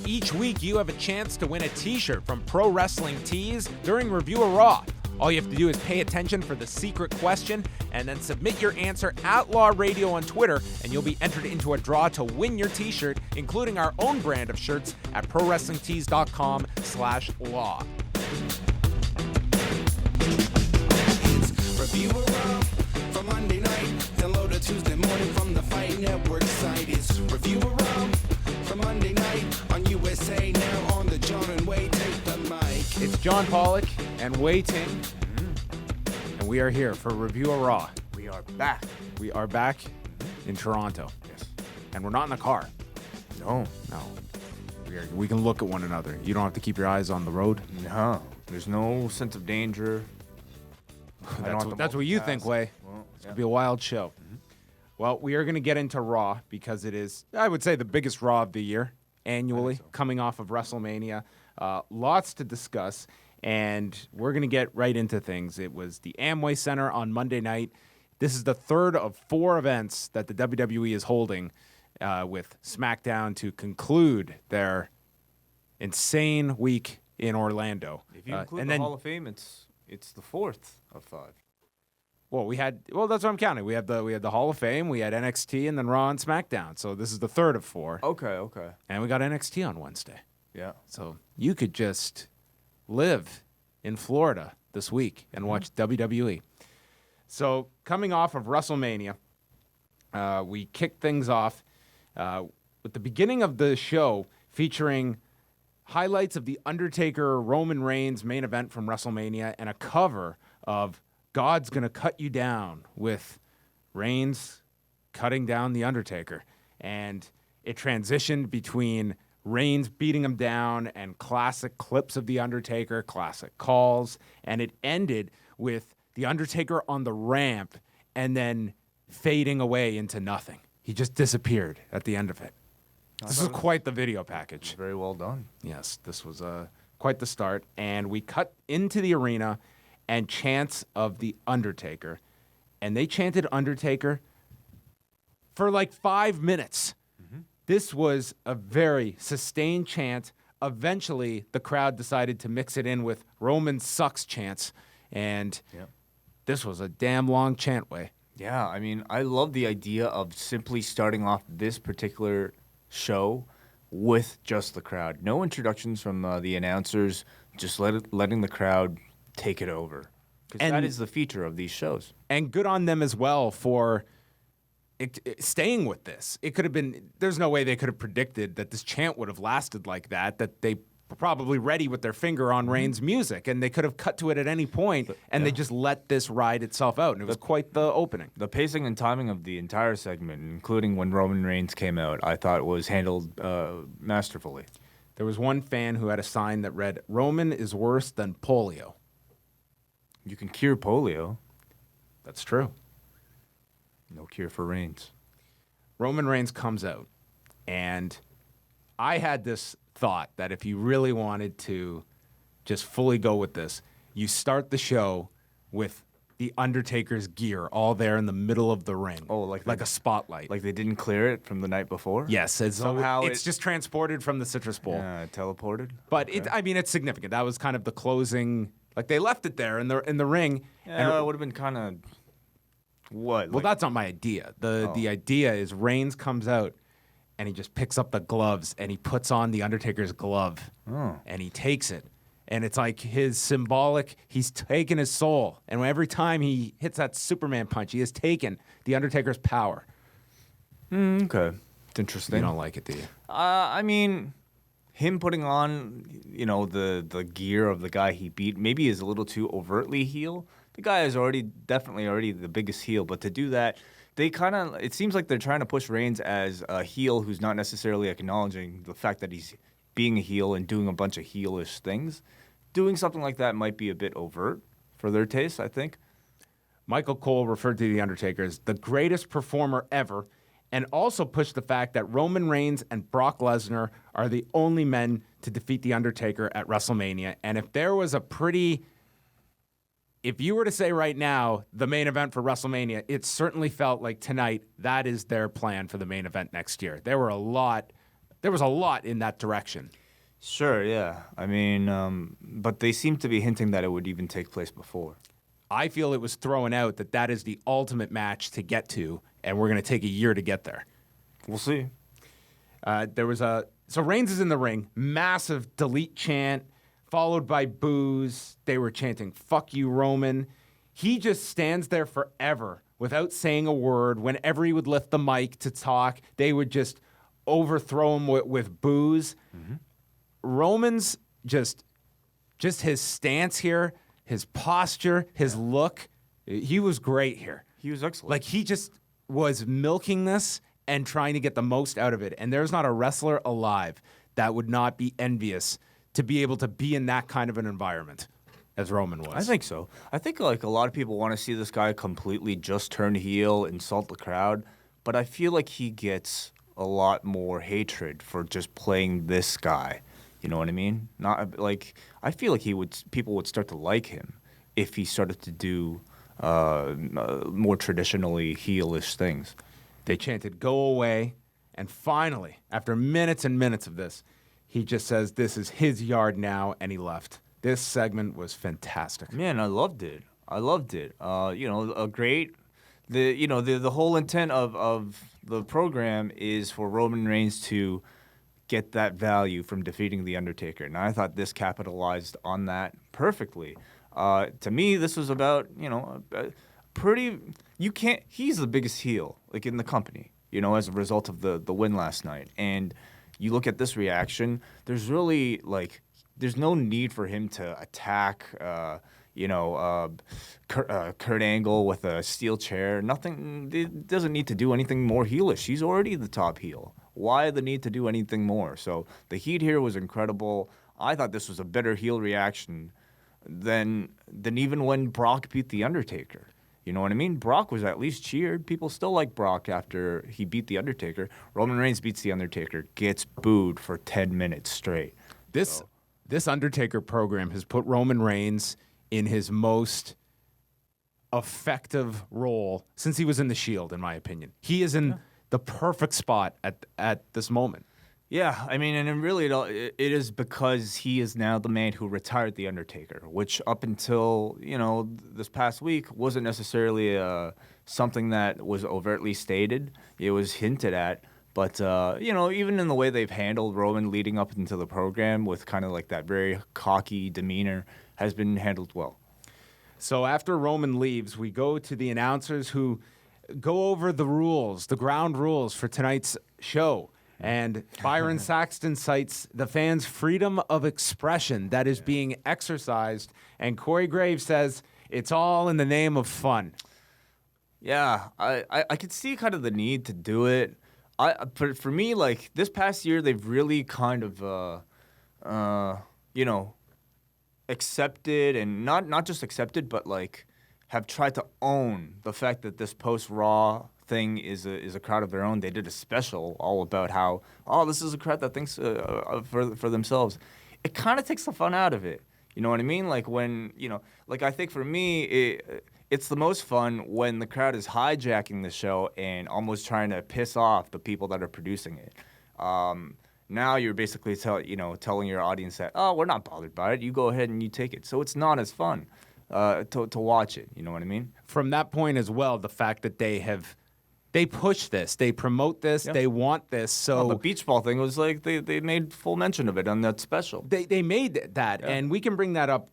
Each week, you have a chance to win a t-shirt from Pro Wrestling Tees during Review-A-Raw. All you have to do is pay attention for the secret question and then submit your answer at Law Radio on Twitter, and you'll be entered into a draw to win your t-shirt, including our own brand of shirts at ProWrestlingTees.com/law. It's Review-A-Raw for Monday night. Download a Tuesday morning from the Fight Network site. It's Review-A-Raw for Monday night on USA Now on the John and Wai Take the Mic. It's John Pollock and Wai Ting, and we are here for Review-A-Raw. We are back. We are back in Toronto. Yes. And we're not in a car. No. We can look at one another. You don't have to keep your eyes on the road. No. There's no sense of danger. That's what you think, Wai. Well, It's going to be a wild show. Well, we are going to get into Raw because it is, I would say, the biggest Raw of the year annually, coming off of WrestleMania. Lots to discuss, and we're going to get right into things. It was the Amway Center on Monday night. This is the third of 4 events that the WWE is holding with SmackDown to conclude their insane week in Orlando. If you include the Hall of Fame, it's the 4th of 5. Well, that's what I'm counting. We had the Hall of Fame, we had NXT, and then Raw and SmackDown. So this is the third of 4. Okay. And we got NXT on Wednesday. Yeah. So you could just live in Florida this week and watch WWE. So coming off of WrestleMania, we kicked things off with the beginning of the show featuring highlights of the Undertaker Roman Reigns main event from WrestleMania and a cover of God's Gonna Cut You Down with Reigns cutting down the Undertaker. And it transitioned between Reigns beating him down and classic clips of the Undertaker, classic calls, and it ended with the Undertaker on the ramp and then fading away into nothing. He just disappeared at the end of it. This is quite the video package. Very well done. Yes, this was quite the start. And we cut into the arena and chants of the Undertaker. And they chanted Undertaker for like 5 minutes. This was a very sustained chant. Eventually, the crowd decided to mix it in with Roman sucks chants. And this was a damn long chant, Wai. Yeah, I mean, I love the idea of simply starting off this particular show with just the crowd. No introductions from the announcers, just letting the crowd take it over. Because that is the feature of these shows. And good on them as well for staying with this. It could have been, there's no way they could have predicted that this chant would have lasted like that they were probably ready with their finger on Reigns' music, and they could have cut to it at any point, and they just let this ride itself out, and it was quite the opening. The pacing and timing of the entire segment, including when Roman Reigns came out, I thought was handled masterfully. There was one fan who had a sign that read, "Roman is worse than polio." You can cure polio. That's true. No cure for Reigns. Roman Reigns comes out, and I had this thought that if you really wanted to just fully go with this, you start the show with the Undertaker's gear all there in the middle of the ring. Oh, like a spotlight. Like they didn't clear it from the night before? Yes, and somehow it's just transported from the Citrus Bowl. Yeah, teleported. But it's significant. That was kind of the closing. Like they left it there in the ring. Yeah, and it would have been kind of what? Well, that's not my idea. The idea is Reigns comes out and he just picks up the gloves and he puts on the Undertaker's glove and he takes it. And it's like his symbolic, he's taken his soul. And every time he hits that Superman punch, he has taken the Undertaker's power. Okay. It's interesting. You don't like it, do you? I mean, him putting on, the gear of the guy he beat maybe is a little too overtly heel. The guy is definitely the biggest heel. But to do that, it seems like they're trying to push Reigns as a heel who's not necessarily acknowledging the fact that he's being a heel and doing a bunch of heelish things. Doing something like that might be a bit overt for their taste, I think. Michael Cole referred to The Undertaker as the greatest performer ever and also pushed the fact that Roman Reigns and Brock Lesnar are the only men to defeat The Undertaker at WrestleMania. And if there was if you were to say right now, the main event for WrestleMania, it certainly felt like tonight that is their plan for the main event next year. There were a lot there was a lot in that direction. Sure, yeah. I mean, but they seem to be hinting that it would even take place before. I feel it was thrown out that is the ultimate match to get to, and we're going to take a year to get there. We'll see. So Reigns is in the ring, massive delete chant, followed by boos. They were chanting, "Fuck you, Roman." He just stands there forever without saying a word. Whenever he would lift the mic to talk, they would just overthrow him with boos. Mm-hmm. Roman's just his stance here, his posture, his look, he was great here. He was excellent. Like, he just was milking this and trying to get the most out of it. And there's not a wrestler alive that would not be envious to be able to be in that kind of an environment as Roman was. I think so. I think like a lot of people want to see this guy completely just turn heel, insult the crowd, but I feel like he gets a lot more hatred for just playing this guy. You know what I mean? Not like I feel like people would start to like him if he started to do more traditionally heelish things. They chanted, "Go away," and finally, after minutes and minutes of this, he just says, "This is his yard now," and he left. This segment was fantastic. Man, I loved it. The whole intent of the program is for Roman Reigns to get that value from defeating The Undertaker. And I thought this capitalized on that perfectly. To me, this was about, he's the biggest heel, like, in the company, as a result of the win last night. And you look at this reaction, there's really, there's no need for him to attack, Kurt Angle with a steel chair. Nothing, it doesn't need to do anything more heelish. He's already the top heel. Why the need to do anything more? So the heat here was incredible. I thought this was a better heel reaction than even when Brock beat The Undertaker. You know what I mean? Brock was at least cheered. People still like Brock after he beat The Undertaker. Roman Reigns beats The Undertaker, gets booed for 10 minutes straight. This Undertaker program has put Roman Reigns in his most effective role since he was in the Shield, in my opinion. He is in the perfect spot at this moment. Yeah, I mean, and really it is because he is now the man who retired The Undertaker, which up until, this past week wasn't necessarily something that was overtly stated. It was hinted at. But, even in the way they've handled Roman leading up into the program with kind of like that very cocky demeanor has been handled well. So after Roman leaves, we go to the announcers who go over the rules, the ground rules for tonight's show. And Byron Saxton cites the fans' freedom of expression that is being exercised. And Corey Graves says it's all in the name of fun. Yeah, I could see kind of the need to do it. For me, like, this past year, they've really kind of, accepted, and not just accepted, but, like, have tried to own the fact that this post-Raw thing is a crowd of their own. They did a special all about how, this is a crowd that thinks for themselves. It kind of takes the fun out of it. You know what I mean? Like, when, I think for me, it's the most fun when the crowd is hijacking the show and almost trying to piss off the people that are producing it. Now you're basically telling your audience that, we're not bothered by it. You go ahead and you take it. So it's not as fun to watch it. You know what I mean? From that point as well, the fact that they push this, they promote this, they want this. So the beach ball thing was like they made full mention of it on that special. They made that, and we can bring that up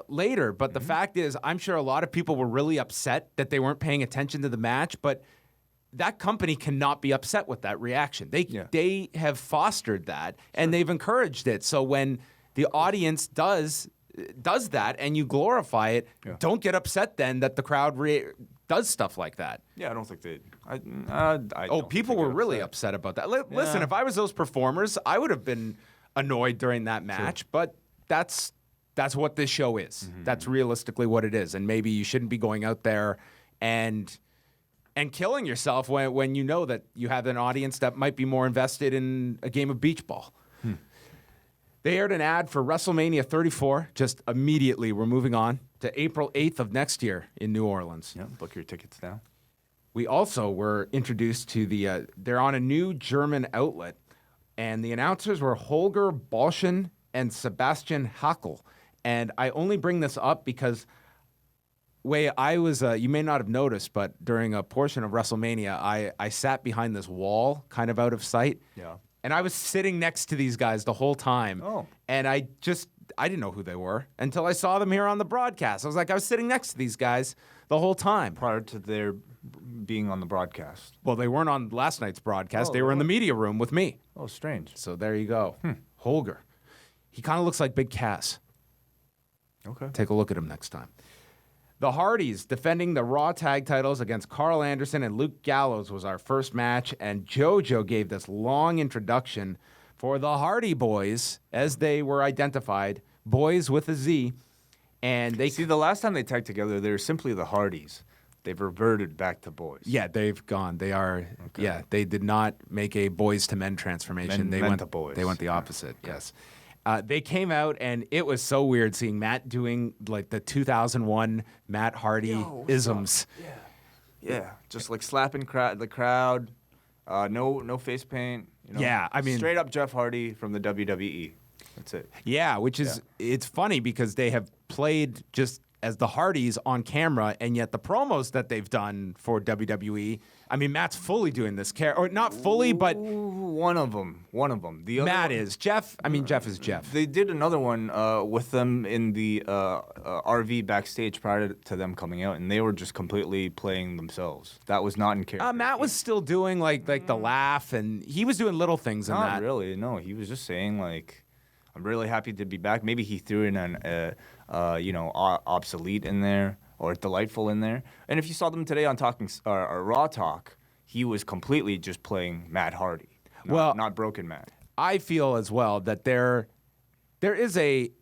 later. But the fact is, I'm sure a lot of people were really upset that they weren't paying attention to the match, but that company cannot be upset with that reaction. They have fostered that, and they've encouraged it. So when the audience does that and you glorify it, don't get upset then that the crowd does stuff like that. Yeah, I don't think they. People were really upset about that. Listen, if I was those performers, I would have been annoyed during that match. But that's what this show is. Mm-hmm. That's realistically what it is. And maybe you shouldn't be going out there and killing yourself when you know that you have an audience that might be more invested in a game of beach ball. They aired an ad for WrestleMania 34. Just immediately, we're moving on to April 8th of next year in New Orleans. Yeah, book your tickets now. We also were introduced to they're on a new German outlet. and the announcers were Holger Bolschen and Sebastian Hackel. And I only bring this up because I was, you may not have noticed, but during a portion of WrestleMania, I sat behind this wall, kind of out of sight. Yeah. And I was sitting next to these guys the whole time. Oh. And I didn't know who they were until I saw them here on the broadcast. I was sitting next to these guys the whole time. Prior to their being on the broadcast. Well, they weren't on last night's broadcast. Oh, They were in the media room with me. Oh, strange. So there you go. Holger. He kind of looks like Big Cass. Okay. Take a look at him next time. The Hardys defending the Raw tag titles against Carl Anderson and Luke Gallows was our first match, and JoJo gave this long introduction for the Hardy Boys, as they were identified, boys with a Z, and they... See, the last time they tagged together, they were simply the Hardys. They've reverted back to boys. Yeah, they've gone. They are... Okay. Yeah, they did not make a boys to men transformation. Men to boys. They went the opposite, yes. They came out, and it was so weird seeing Matt doing, like, the 2001 Matt Hardy isms. Yeah, just like slapping the crowd, no face paint. You know, Yeah, I mean- straight up Jeff Hardy from the WWE. That's it. Yeah, which is... It's funny because they have played just as the Hardys on camera, and yet the promos that they've done for WWE... I mean, Matt's fully doing this or not fully, but... One of them. The other Matt one- is. Jeff is Jeff. They did another one with them in the RV backstage prior to them coming out, and they were just completely playing themselves. That was not in character. Matt was still doing like the laugh, and he was doing little things in Not that. really. No, he was just saying like, "I'm really happy to be back." Maybe he threw in an obsolete in there or delightful in there. And if you saw them today on Raw Talk, he was completely just playing Matt Hardy. Not Broken Matt. I feel as well that there is a,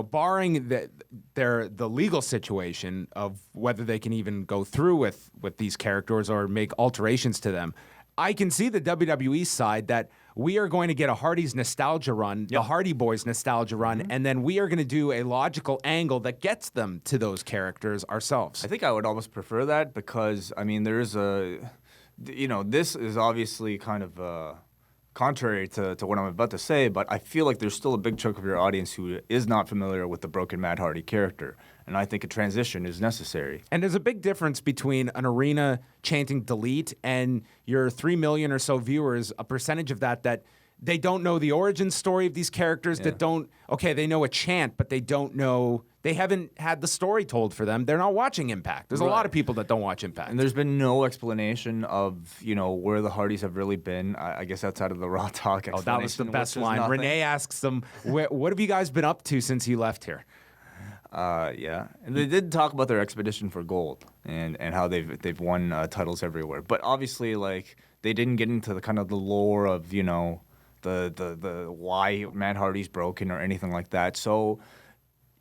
barring the legal situation of whether they can even go through with these characters or make alterations to them. I can see the WWE side that we are going to get a Hardy's nostalgia run, the Hardy Boys nostalgia run, and then we are going to do a logical angle that gets them to those characters ourselves. I think I would almost prefer that because, I mean, there is this is obviously kind of contrary to what I'm about to say, but I feel like there's still a big chunk of your audience who is not familiar with the Broken Matt Hardy character, and I think a transition is necessary. And there's a big difference between an arena chanting delete and your 3 million or so viewers, a percentage of that they don't know the origin story of these characters, they know a chant, but they haven't had the story told for them. They're not watching Impact. There's a lot of people that don't watch Impact. And there's been no explanation of, where the Hardys have really been, I guess outside of the Raw Talk explanation. Oh, that was the best which is line. nothing. Renee asks them, what have you guys been up to since you left here? Yeah, and they did talk about their expedition for gold and how they've won titles everywhere. But obviously, like, they didn't get into the kind of the lore of, the why Matt Hardy's broken or anything like that. So,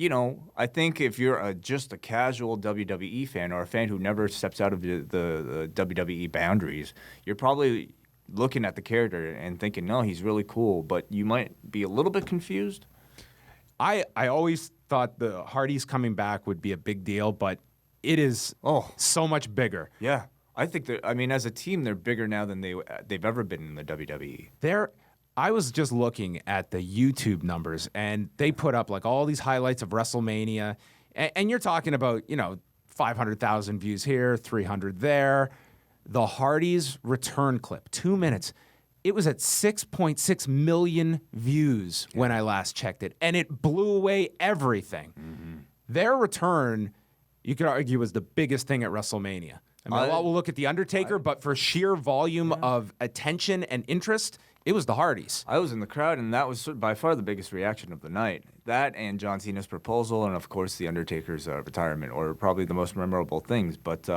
I think if you're just a casual WWE fan or a fan who never steps out of the WWE boundaries, you're probably looking at the character and thinking, no, he's really cool, but you might be a little bit confused. I always thought the Hardys coming back would be a big deal, but it is so much bigger. Yeah. I think as a team, they're bigger now than they've ever been in the WWE. I was just looking at the YouTube numbers, and they put up like all these highlights of WrestleMania, and you're talking about 500,000 views here, 300 there. The Hardys return clip, 2 minutes. It was at 6.6 million views when I last checked it, and it blew away everything. Mm-hmm. Their return, you could argue, was the biggest thing at WrestleMania. I mean, we'll look at The Undertaker, but for sheer volume of attention and interest, it was the Hardys. I was in the crowd, and that was by far the biggest reaction of the night. That and John Cena's proposal, and of course The Undertaker's retirement, or probably the most memorable things. But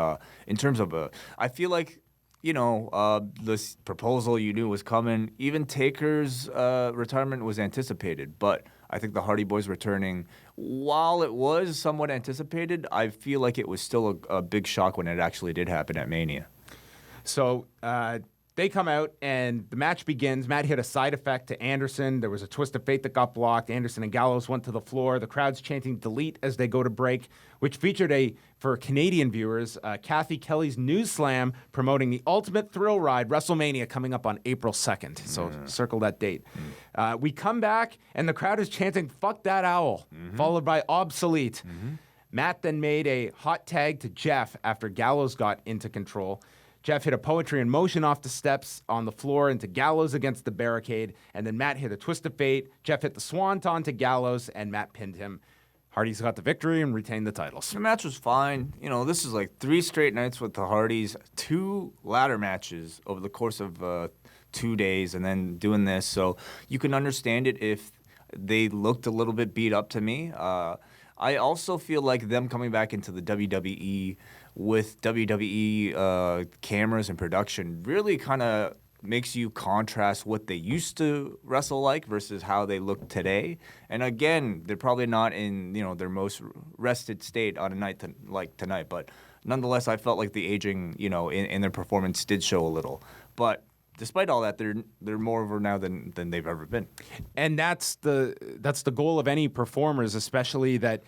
in terms of I feel like, this proposal you knew was coming. Even Taker's retirement was anticipated, but I think the Hardy Boys returning, while it was somewhat anticipated, I feel like it was still a big shock when it actually did happen at Mania. So they come out, and the match begins. Matt hit a side effect to Anderson. There was a twist of fate that got blocked. Anderson and Gallows went to the floor. The crowd's chanting delete as they go to break, which featured for Canadian viewers, Kathy Kelly's News Slam promoting the Ultimate Thrill Ride, WrestleMania, coming up on April 2nd. So circle that date. We come back, and the crowd is chanting, "Fuck that owl," followed by "Obsolete." Matt then made a hot tag to Jeff after Gallows got into control. Jeff hit a poetry in motion off the steps on the floor into Gallows against the barricade, and then Matt hit a twist of fate. Jeff hit the swanton to Gallows, and Matt pinned him. Hardys got the victory and retained the titles. The match was fine. You know, this is like 3 straight nights with the Hardys, 2 ladder matches over the course of 2 days, and then doing this. So you can understand it if they looked a little bit beat up to me. I also feel like them coming back into the WWE with WWE cameras and production really kind of makes you contrast what they used to wrestle like versus how they look today. And again, they're probably not in, you know, their most rested state on a night like tonight, but nonetheless, I felt like the aging, you know, in their performance did show a little. But despite all that, they're more over now than they've ever been. And that's the goal of any performers, especially that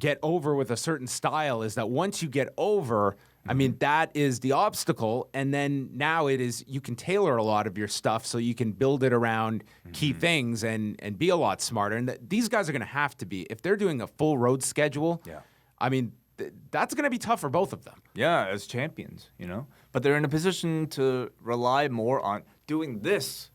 get over with a certain style, is that once you get over, I mean, that is the obstacle. And then now it is, you can tailor a lot of your stuff so you can build it around key things and be a lot smarter. And these guys are going to have to be, if they're doing a full road schedule, I mean, that's going to be tough for both of them. Yeah, as champions, you know. But they're in a position to rely more on doing this.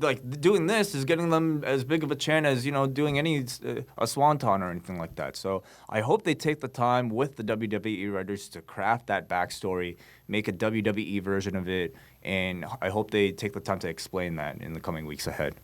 Like, doing this is getting them as big of a chant as, you know, doing a swanton or anything like that. So I hope they take the time with the WWE writers to craft that backstory, make a WWE version of it, and I hope they take the time to explain that in the coming weeks ahead.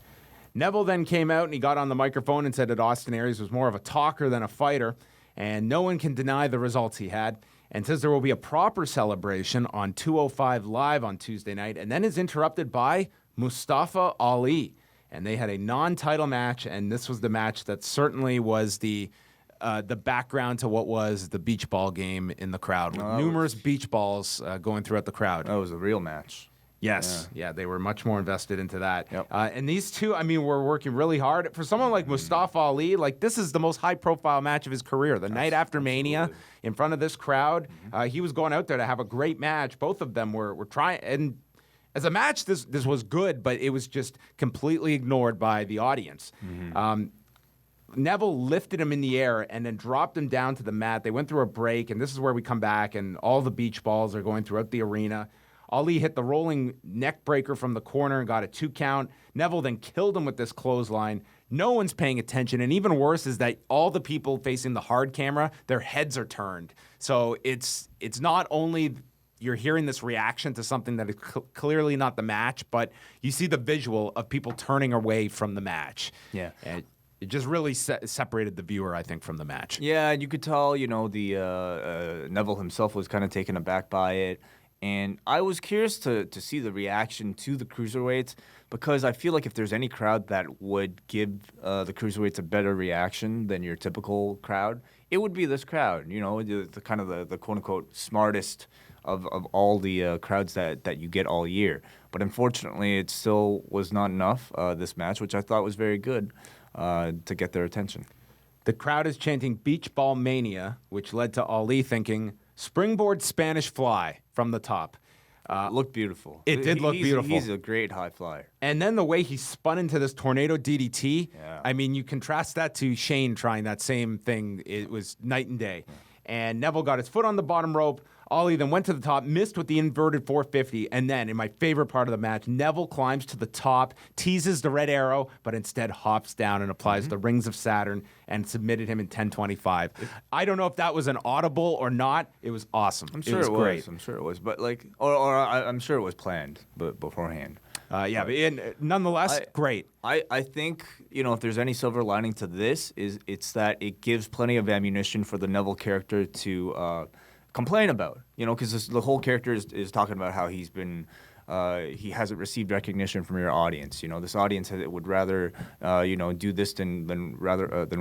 Neville then came out and he got on the microphone and said that Austin Aries was more of a talker than a fighter, and no one can deny the results he had, and says there will be a proper celebration on 205 Live on Tuesday night, and then is interrupted by Mustafa Ali. And they had a non-title match, and this was the match that certainly was the background to what was the beach ball game in the crowd, with numerous beach balls going throughout the crowd. That was a real match. Yes, yeah, they were much more invested into that. Yep. And these two, I mean, were working really hard. For someone like Mustafa Ali, like, this is the most high-profile match of his career. The night after Mania, in front of this crowd, he was going out there to have a great match. Both of them were trying, and as a match, this was good, but it was just completely ignored by the audience. Neville lifted him in the air and then dropped him down to the mat. They went through a break, and this is where we come back, and all the beach balls are going throughout the arena. Ali hit the rolling neck breaker from the corner and got a 2 count. Neville then killed him with this clothesline. No one's paying attention, and even worse is that all the people facing the hard camera, their heads are turned. So it's not only you're hearing this reaction to something that is clearly not the match, but you see the visual of people turning away from the match. Yeah. And it just really separated the viewer, I think, from the match. Yeah, and you could tell, you know, the Neville himself was kind of taken aback by it. And I was curious to see the reaction to the cruiserweights, because I feel like if there's any crowd that would give the cruiserweights a better reaction than your typical crowd, it would be this crowd. You know, the kind of the quote-unquote smartest of all the crowds that you get all year. But unfortunately, it still was not enough, this match, which I thought was very good to get their attention. The crowd is chanting Beach Ball Mania, which led to Ali thinking, springboard Spanish fly from the top. Looked beautiful. It did look beautiful. He's a great high flyer. And then the way he spun into this tornado DDT, Yeah. I mean, you contrast that to Shane trying that same thing. It was night and day. Yeah. And Neville got his foot on the bottom rope. Ali then went to the top, missed with the inverted 450, and then, in my favorite part of the match, Neville climbs to the top, teases the red arrow, but instead hops down and applies the Rings of Saturn and submitted him in 10:25. I don't know if that was an audible or not. It was awesome. I'm sure it was great. I'm sure it was, but like, I'm sure it was planned, but beforehand. But nonetheless, great. I think, you know, if there's any silver lining to this, it's that it gives plenty of ammunition for the Neville character to complain about, you know, because the whole character is talking about how he's been, he hasn't received recognition from your audience. You know, this audience would rather, you know, do this than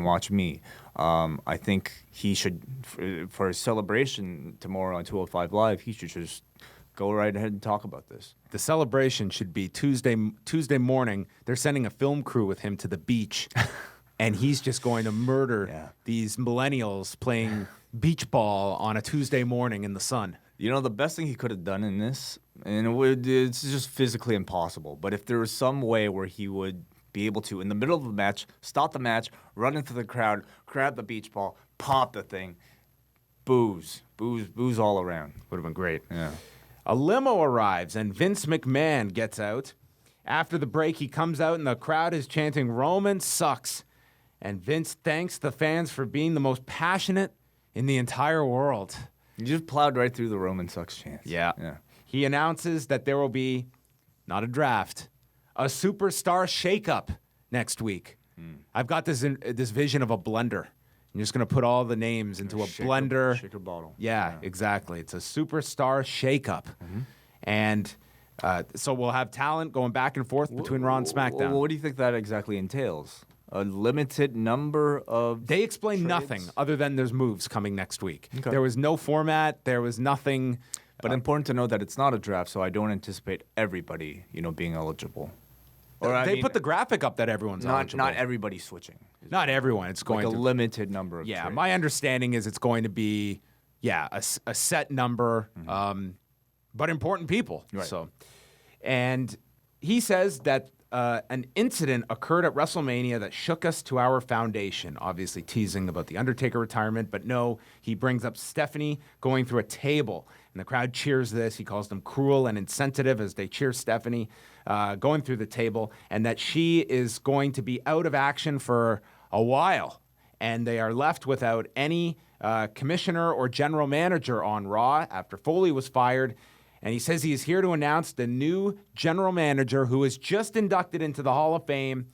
watch me. I think he should, for his celebration tomorrow on 205 Live, he should just Go right ahead and talk about this. The celebration should be Tuesday morning. They're sending a film crew with him to the beach, and he's just going to murder these millennials playing beach ball on a Tuesday morning in the sun. You know, the best thing he could have done in this, and it's just physically impossible, but if there was some way where he would be able to, in the middle of the match, stop the match, run into the crowd, grab the beach ball, pop the thing, booze all around. Would have been great. Yeah. A limo arrives and Vince McMahon gets out. After the break, he comes out and the crowd is chanting, "Roman sucks." And Vince thanks the fans for being the most passionate in the entire world. You just plowed right through the Roman sucks chance. Yeah. He announces that there will be, not a draft, a superstar shakeup next week. I've got this vision of a blender. I'm just going to put all the names into a blender. Shaker bottle. Yeah, exactly. It's a superstar shakeup. And so we'll have talent going back and forth between Raw and SmackDown. What do you think that exactly entails? A limited number of They explained trades? nothing other than there's moves coming next week. Okay. There was no format. There was nothing. But important to note that it's not a draft, so I don't anticipate everybody, being eligible. They put the graphic up that everyone's eligible. Not everybody switching. Not everyone. It's going Like a to limited number of Yeah, trades. my understanding is it's going to be, a set number, but important people. Right. So, and he says that an incident occurred at WrestleMania that shook us to our foundation. Obviously, teasing about the Undertaker retirement, but no, he brings up Stephanie going through a table, and the crowd cheers this. He calls them cruel and insensitive as they cheer Stephanie going through the table, and that she is going to be out of action for a while, and they are left without any commissioner or general manager on Raw after Foley was fired. And he says he is here to announce the new general manager who was just inducted into the Hall of Fame.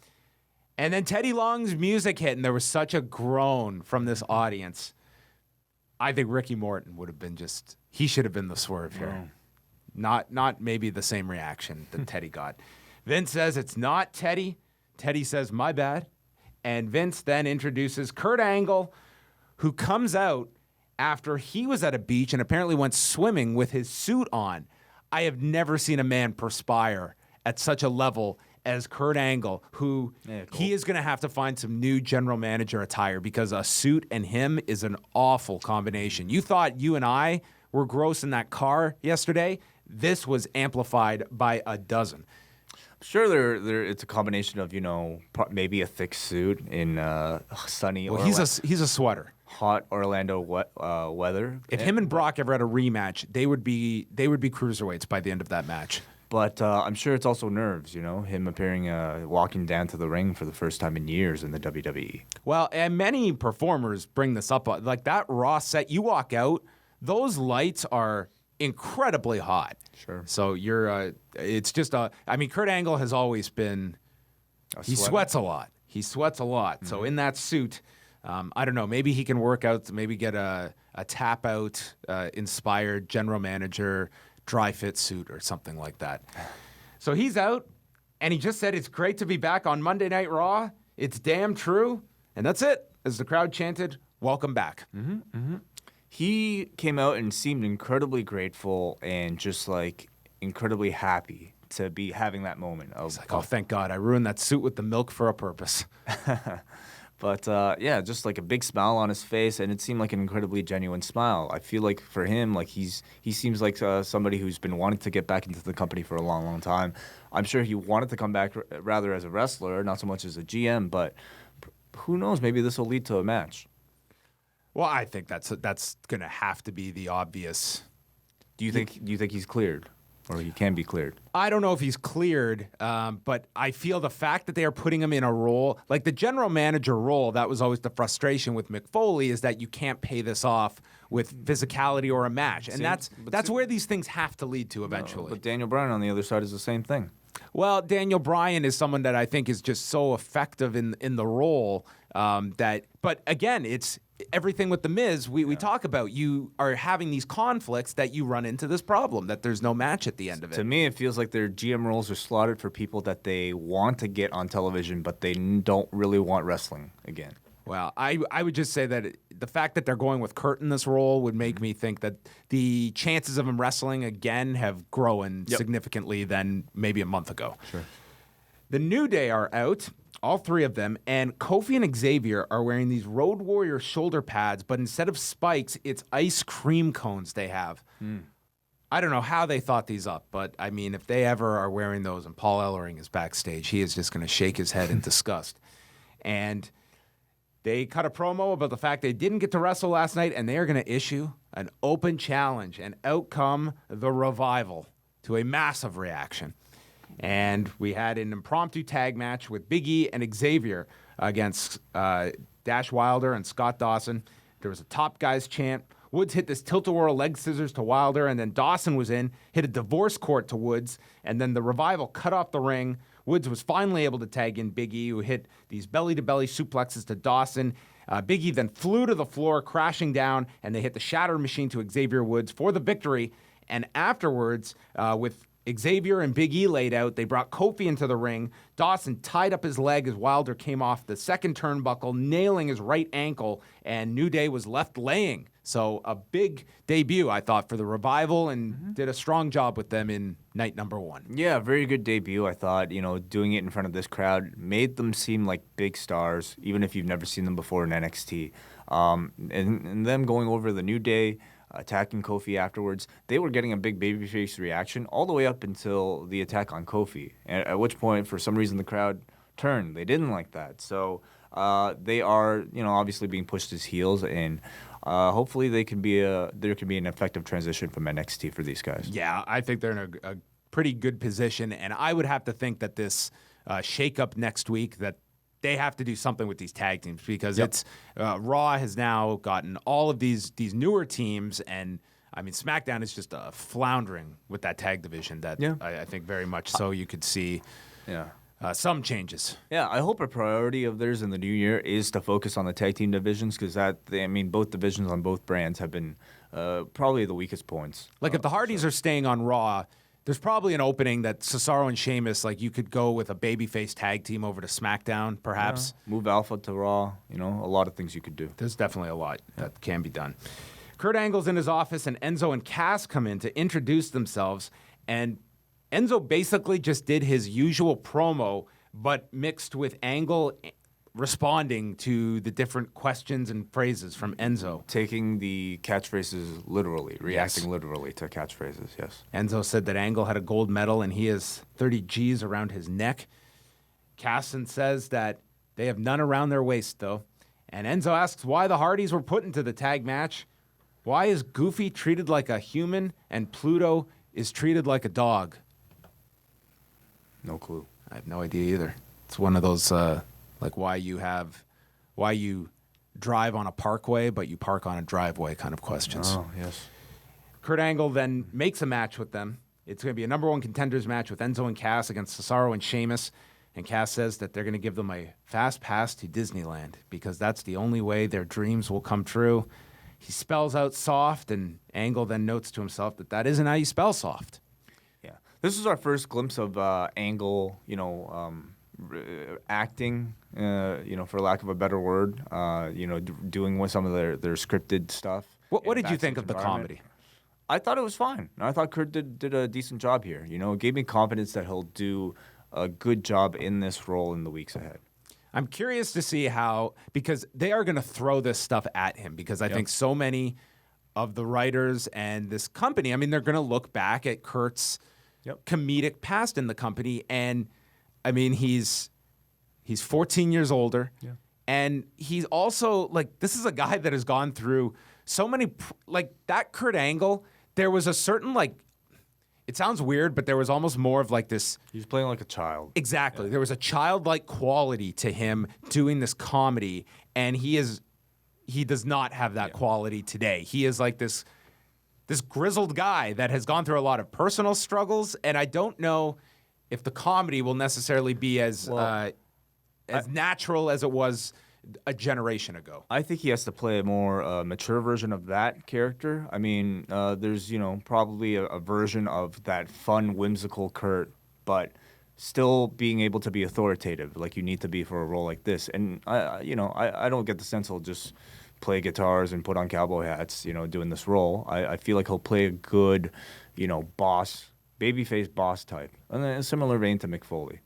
And then Teddy Long's music hit, and there was such a groan from this audience. I think Ricky Morton would have been he should have been the swerve here. Not maybe the same reaction that Teddy got. Vince says it's not Teddy. Teddy says, "My bad." And Vince then introduces Kurt Angle, who comes out after he was at a beach and apparently went swimming with his suit on. I have never seen a man perspire at such a level as Kurt Angle, who he is going to have to find some new general manager attire because a suit and him is an awful combination. You thought you and I were gross in that car yesterday. This was amplified by a dozen. Sure, it's a combination of maybe a thick suit in sunny. Well, he's a sweater. Hot Orlando weather. If him and Brock ever had a rematch, they would be cruiserweights by the end of that match. But I'm sure it's also nerves, him appearing, walking down to the ring for the first time in years in the WWE. Well, and many performers bring this up. Like that Raw set, you walk out, those lights are incredibly hot. Sure. So it's just Kurt Angle has always been, he sweats a lot. Mm-hmm. So in that suit, I don't know, maybe he can work out, maybe get a tap out inspired general manager dry fit suit or something like that. So he's out, and he just said it's great to be back on Monday Night Raw. It's damn true. And that's it, as the crowd chanted, "Welcome back." He came out and seemed incredibly grateful and just like incredibly happy to be having that moment. He's like, "Oh, thank God, I ruined that suit with the milk for a purpose." But just like a big smile on his face, and it seemed like an incredibly genuine smile. I feel like for him, like he seems like somebody who's been wanting to get back into the company for a long, long time. I'm sure he wanted to come back rather as a wrestler, not so much as a GM. But who knows? Maybe this will lead to a match. Well, I think that's going to have to be the obvious. Do you think he's cleared? Or he can be cleared? I don't know if he's cleared, but I feel the fact that they are putting him in a role, like the general manager role, that was always the frustration with Mick Foley, is that you can't pay this off with physicality or a match. And that's where these things have to lead to eventually. But Daniel Bryan on the other side is the same thing. Well, Daniel Bryan is someone that I think is just so effective in the role but again, it's everything with The Miz we talk about. You are having these conflicts that you run into this problem, that there's no match at the end of it. To me, it feels like their GM roles are slotted for people that they want to get on television, but they don't really want wrestling again. Well, I would just say that the fact that they're going with Kurt in this role would make me think that the chances of him wrestling again have grown significantly than maybe a month ago. Sure. The New Day are out, all three of them, and Kofi and Xavier are wearing these Road Warrior shoulder pads, but instead of spikes, it's ice cream cones they have. I don't know how they thought these up, but I mean, if they ever are wearing those and Paul Ellering is backstage, he is just going to shake his head in disgust. And they cut a promo about the fact they didn't get to wrestle last night, and they are going to issue an open challenge, and out come the Revival to a massive reaction. And we had an impromptu tag match with Big E and Xavier against Dash Wilder and Scott Dawson. There was a top guys chant. Woods hit this tilt-a-whirl leg scissors to Wilder, and then Dawson was in, hit a divorce court to Woods, and then the Revival cut off the ring. Woods was finally able to tag in Big E, who hit these belly-to-belly suplexes to Dawson. Big E then flew to the floor, crashing down, and they hit the Shatter Machine to Xavier Woods for the victory. And afterwards, with Xavier and Big E laid out, they brought Kofi into the ring. Dawson tied up his leg as Wilder came off the second turnbuckle, nailing his right ankle, and New Day was left laying. So a big debut, I thought, for the Revival, and did a strong job with them in night number 1. Yeah, very good debut, I thought. You know, doing it in front of this crowd made them seem like big stars, even if you've never seen them before in NXT. And them going over the New Day, attacking Kofi afterwards, they were getting a big babyface reaction all the way up until the attack on Kofi, at which point, for some reason, the crowd turned. They didn't like that. So they are, you know, obviously being pushed as heels, and hopefully there can be an effective transition from NXT for these guys. Yeah, I think they're in a pretty good position, and I would have to think that this shakeup next week, that they have to do something with these tag teams, because it's Raw has now gotten all of these newer teams, and I mean SmackDown is just floundering with that tag division. That I think very much so you could see some changes. Yeah, I hope a priority of theirs in the new year is to focus on the tag team divisions, because both divisions on both brands have been probably the weakest points. Like if the Hardys are staying on Raw, there's probably an opening that Cesaro and Sheamus, like you could go with a babyface tag team over to SmackDown, perhaps. Yeah. Move Alpha to Raw. You know, a lot of things you could do. There's definitely a lot that can be done. Kurt Angle's in his office, and Enzo and Cass come in to introduce themselves, and Enzo basically just did his usual promo, but mixed with Angle responding to the different questions and phrases from Enzo. Taking the catchphrases literally, reacting literally to catchphrases, yes. Enzo said that Angle had a gold medal and he has 30 G's around his neck. Casson says that they have none around their waist, though. And Enzo asks why the Hardys were put into the tag match. Why is Goofy treated like a human and Pluto is treated like a dog? No clue. I have no idea either. It's one of those... like why you drive on a parkway, but you park on a driveway kind of questions. Oh, yes. Kurt Angle then makes a match with them. It's going to be a number 1 contenders match with Enzo and Cass against Cesaro and Sheamus. And Cass says that they're going to give them a fast pass to Disneyland because that's the only way their dreams will come true. He spells out soft, and Angle then notes to himself that isn't how you spell soft. Yeah. This is our first glimpse of Angle, acting, for lack of a better word, doing with some of their scripted stuff. What did you think of the comedy? I thought it was fine. I thought Kurt did a decent job here. You know, it gave me confidence that he'll do a good job in this role in the weeks ahead. I'm curious to see how, because they are going to throw this stuff at him, because I think so many of the writers and this company, I mean, they're going to look back at Kurt's comedic past in the company, and I mean, he's 14 years older, and he's also, like, this is a guy that has gone through so many, like, that Kurt Angle, there was a certain, like, it sounds weird, but there was almost more of, like, this... He's playing like a child. Exactly. Yeah. There was a childlike quality to him doing this comedy, and he does not have that quality today. He is, like, this grizzled guy that has gone through a lot of personal struggles, and I don't know if the comedy will necessarily be as natural as it was a generation ago. I think he has to play a more mature version of that character. I mean, there's, probably a version of that fun, whimsical Kurt, but still being able to be authoritative like you need to be for a role like this. And, I don't get the sense he'll just play guitars and put on cowboy hats, doing this role. I feel like he'll play a good, boss, babyface boss type, and then a similar vein to Mick Foley.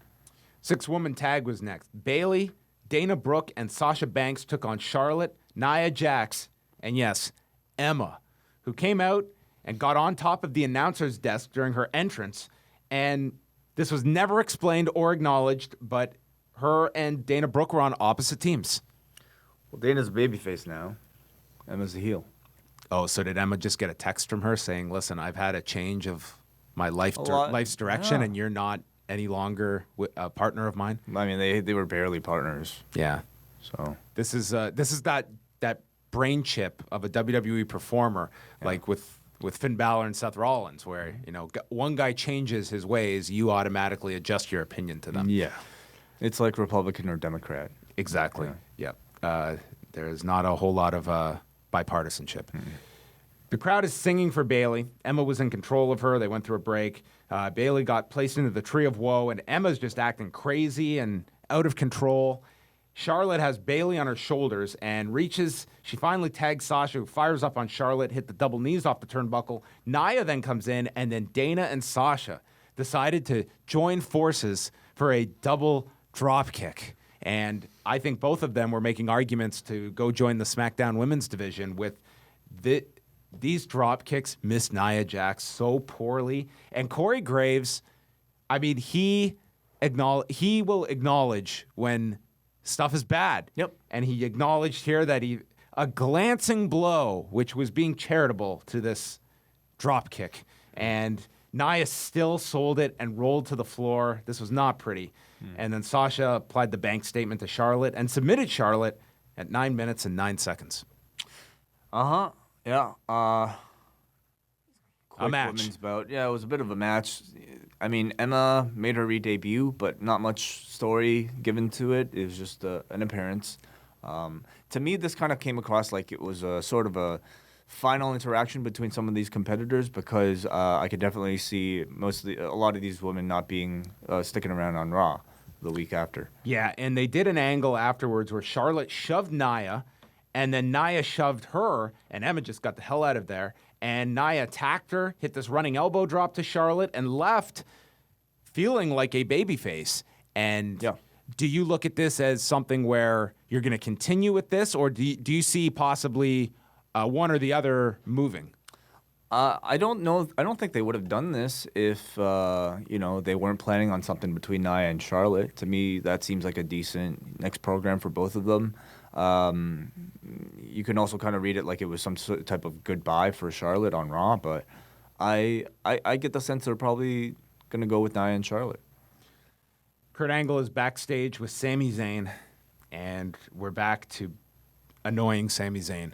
6-woman tag was next. Bayley, Dana Brooke, and Sasha Banks took on Charlotte, Nia Jax, and yes, Emma, who came out and got on top of the announcer's desk during her entrance. And this was never explained or acknowledged, but her and Dana Brooke were on opposite teams. Well, Dana's a babyface now. Emma's a heel. Oh, so did Emma just get a text from her saying, listen, I've had a change of my life's direction, and you're not any longer a partner of mine? I mean, they were barely partners. Yeah. So this is that brain chip of a WWE performer, like with Finn Balor and Seth Rollins, where one guy changes his ways, you automatically adjust your opinion to them. Yeah, it's like Republican or Democrat. Exactly. Yeah. There's not a whole lot of bipartisanship. Mm-hmm. The crowd is singing for Bayley. Emma was in control of her. They went through a break. Bayley got placed into the Tree of Woe, and Emma's just acting crazy and out of control. Charlotte has Bayley on her shoulders and she finally tags Sasha, who fires up on Charlotte, hit the double knees off the turnbuckle. Nia then comes in, and then Dana and Sasha decided to join forces for a double drop kick. And I think both of them were making arguments to go join the SmackDown women's division with these drop kicks missed Nia Jax so poorly. And Corey Graves, I mean, he will acknowledge when stuff is bad. Yep. And he acknowledged here that a glancing blow, which was being charitable to this drop kick. And Nia still sold it and rolled to the floor. This was not pretty. And then Sasha applied the bank statement to Charlotte and submitted Charlotte at 9 minutes and 9 seconds. Uh-huh. Yeah. A match. Women's bout. Yeah, it was a bit of a match. I mean, Emma made her re-debut, but not much story given to it. It was just an appearance. To me, this kind of came across like it was a sort of a final interaction between some of these competitors, because I could definitely see a lot of these women not being sticking around on Raw the week after. Yeah, and they did an angle afterwards where Charlotte shoved Nia, and then Nia shoved her, and Emma just got the hell out of there. And Nia attacked her, hit this running elbow drop to Charlotte, and left feeling like a babyface. And do you look at this as something where you're going to continue with this, or do you see possibly one or the other moving? I don't know. I don't think they would have done this if they weren't planning on something between Nia and Charlotte. To me, that seems like a decent next program for both of them. You can also kind of read it like it was some type of goodbye for Charlotte on Raw, but I get the sense they're probably going to go with Nia and Charlotte. Kurt Angle is backstage with Sami Zayn, and we're back to annoying Sami Zayn.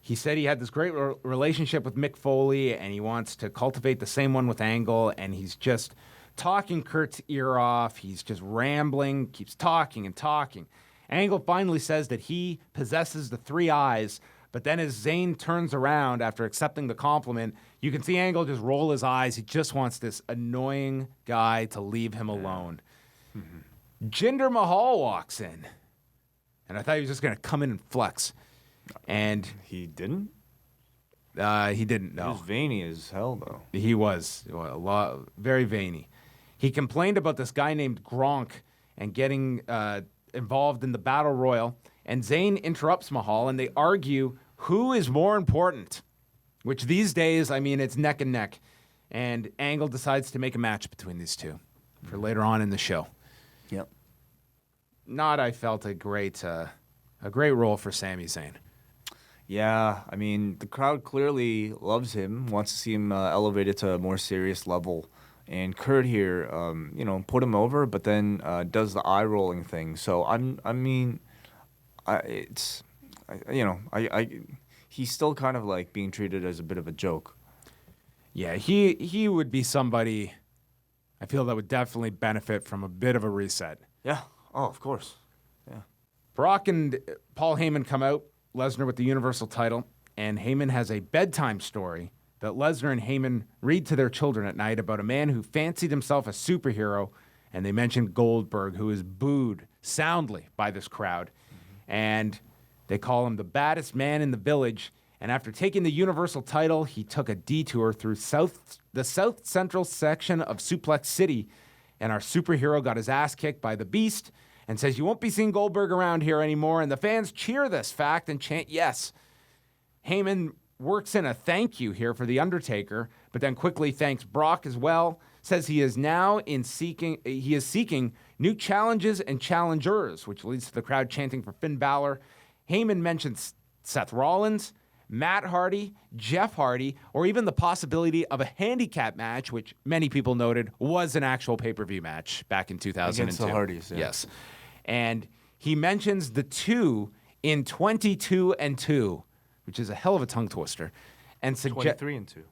He said he had this great relationship with Mick Foley, and he wants to cultivate the same one with Angle, and he's just talking Kurt's ear off. He's just rambling, keeps talking and talking. Angle finally says that he possesses the 3 eyes, but then as Zayn turns around after accepting the compliment, you can see Angle just roll his eyes. He just wants this annoying guy to leave him alone. Mm-hmm. Jinder Mahal walks in, and I thought he was just going to come in and flex. And he didn't? He didn't, no. He was veiny as hell, though. He was very veiny. He complained about this guy named Gronk and getting involved in the Battle Royal. And Zayn interrupts Mahal, and they argue who is more important, which these days, I mean, it's neck and neck. And Angle decides to make a match between these two for later on in the show. Yep. I felt a great role for Sami Zayn. Yeah, I mean, the crowd clearly loves him, wants to see him elevated to a more serious level. And Kurt here, put him over, but then does the eye-rolling thing. So, he's still kind of like being treated as a bit of a joke. Yeah, he would be somebody, I feel, that would definitely benefit from a bit of a reset. Yeah, oh, of course. Yeah. Brock and Paul Heyman come out, Lesnar with the Universal title, and Heyman has a bedtime story that Lesnar and Heyman read to their children at night about a man who fancied himself a superhero, and they mentioned Goldberg, who is booed soundly by this crowd. Mm-hmm. And They call him the baddest man in the village. And after taking the Universal title, he took a detour through the South Central section of Suplex City. And our superhero got his ass kicked by the Beast and says, "You won't be seeing Goldberg around here anymore." And the fans cheer this fact and chant yes. Heyman works in a thank you here for The Undertaker, but then quickly thanks Brock as well. Says he is seeking new challenges and challengers, which leads to the crowd chanting for Finn Balor. Heyman mentions Seth Rollins, Matt Hardy, Jeff Hardy, or even the possibility of a handicap match, which many people noted was an actual pay-per-view match back in 2002. Against the Hardys, yeah. Yes. And he mentions the 2 in 22-2, which is a hell of a tongue twister. And 23-2.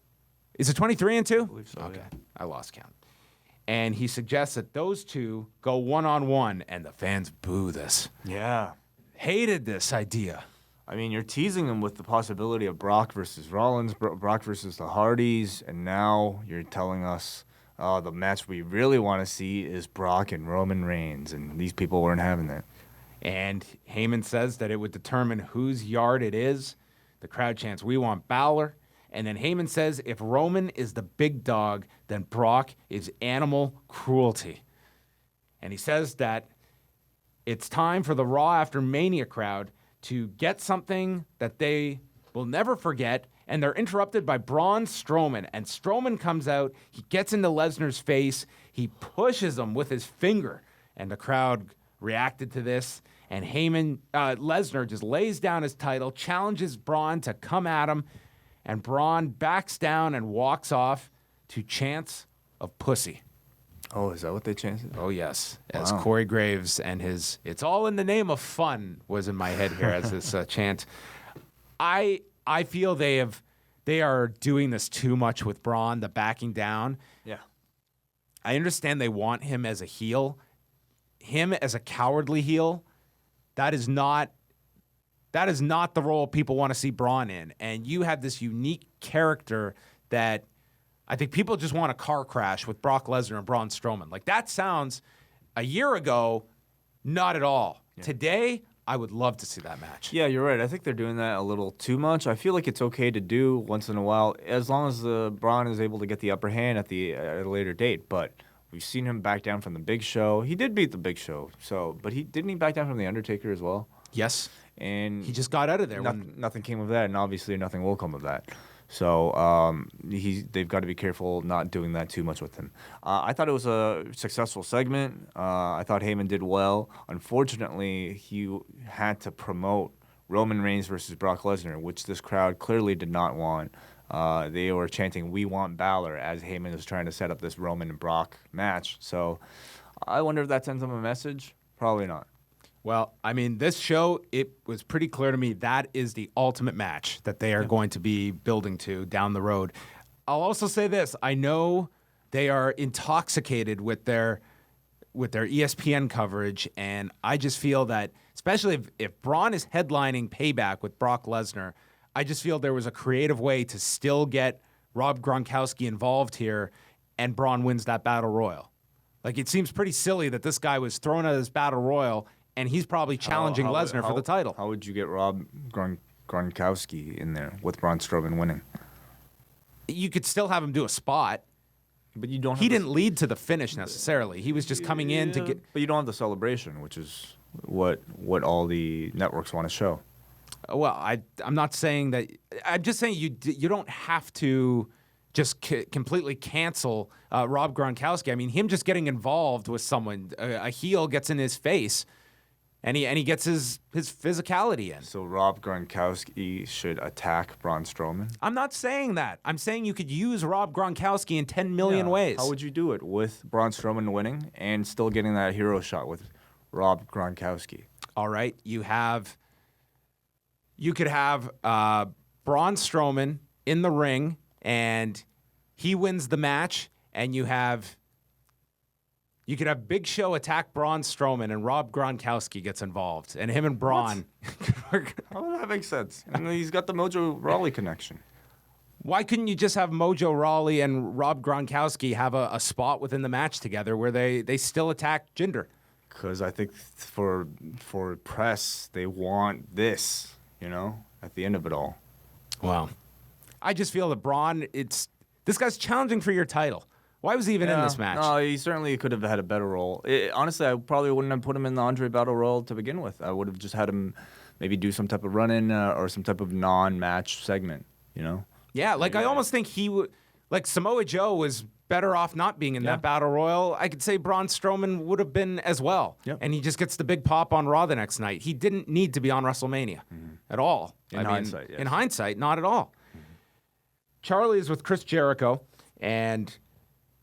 Is it 23-2? I believe so, Okay. yeah. I lost count. And he suggests that those two go one-on-one, and the fans boo this. Yeah. Hated this idea. I mean, you're teasing them with the possibility of Brock versus Rollins, Brock versus the Hardys, and now you're telling us the match we really want to see is Brock and Roman Reigns, and these people weren't having that. And Heyman says that it would determine whose yard it is. The crowd chants, "We want Balor." And then Heyman says if Roman is the big dog, then Brock is animal cruelty. And he says that it's time for the Raw After Mania crowd to get something that they will never forget, and they're interrupted by Braun Strowman. And Strowman comes out, he gets into Lesnar's face, he pushes him with his finger, and the crowd reacted to this. And Lesnar just lays down his title, challenges Braun to come at him, and Braun backs down and walks off to chants of pussy. Oh, is that what they chanted? Oh, yes. As Wow. Corey Graves and his "It's all in the name of fun" was in my head here as this chant. I feel they are doing this too much with Braun, the backing down. Yeah. I understand they want him as a heel. Him as a cowardly heel, that is not the role people want to see Braun in. And you have this unique character that I think people just want a car crash with Brock Lesnar and Braun Strowman. Like, that sounds, a year ago, not at all. Yeah. Today, I would love to see that match. Yeah, you're right. I think they're doing that a little too much. I feel like it's okay to do once in a while, as long as Braun is able to get the upper hand at a later date. But we've seen him back down from the Big Show. He did beat the Big Show, but didn't he back down from the Undertaker as well? Yes. And he just got out of there. Nothing came of that, and obviously nothing will come of that. So they've got to be careful not doing that too much with him. I thought it was a successful segment. I thought Heyman did well. Unfortunately, he had to promote Roman Reigns versus Brock Lesnar, which this crowd clearly did not want. They were chanting, "We want Balor," as Heyman was trying to set up this Roman and Brock match. So I wonder if that sends them a message. Probably not. Well, I mean, this show, it was pretty clear to me that is the ultimate match that they are going to be building to down the road. I'll also say this. I know they are intoxicated with their ESPN coverage, and I just feel that, especially if Braun is headlining Payback with Brock Lesnar, I just feel there was a creative way to still get Rob Gronkowski involved here, and Braun wins that Battle Royal. Like, it seems pretty silly that this guy was thrown out of this Battle Royal, and he's probably challenging Lesnar for the title. How would you get Rob Gronkowski in there with Braun Strowman winning? You could still have him do a spot. But you don't. He didn't lead to the finish necessarily. He was just coming in to get. But you don't have the celebration, which is what all the networks want to show. Well, I'm not saying that. I'm just saying you don't have to just completely cancel Rob Gronkowski. I mean, him just getting involved with someone, a heel gets in his face, and he gets his physicality in. So Rob Gronkowski should attack Braun Strowman? I'm not saying that. I'm saying you could use Rob Gronkowski in 10 million ways. How would you do it with Braun Strowman winning and still getting that hero shot with Rob Gronkowski? All right, you could have Braun Strowman in the ring, and he wins the match, and you could have Big Show attack Braun Strowman, and Rob Gronkowski gets involved, and him and Braun. How does that make sense? And he's got the Mojo Rawley connection. Why couldn't you just have Mojo Rawley and Rob Gronkowski have a spot within the match together where they still attack Jinder? because I think for press, they want this, at the end of it all. Wow. I just feel that Braun, this guy's challenging for your title. Why was he even in this match? No, he certainly could have had a better role. Honestly, I probably wouldn't have put him in the Andre Battle Royal to begin with. I would have just had him maybe do some type of run-in or some type of non-match segment, Yeah, I almost think he would, Samoa Joe was better off not being in that Battle Royal. I could say Braun Strowman would have been as well. Yep. And he just gets the big pop on Raw the next night. He didn't need to be on WrestleMania at all. In hindsight, yes. In hindsight, not at all. Charlie is with Chris Jericho, and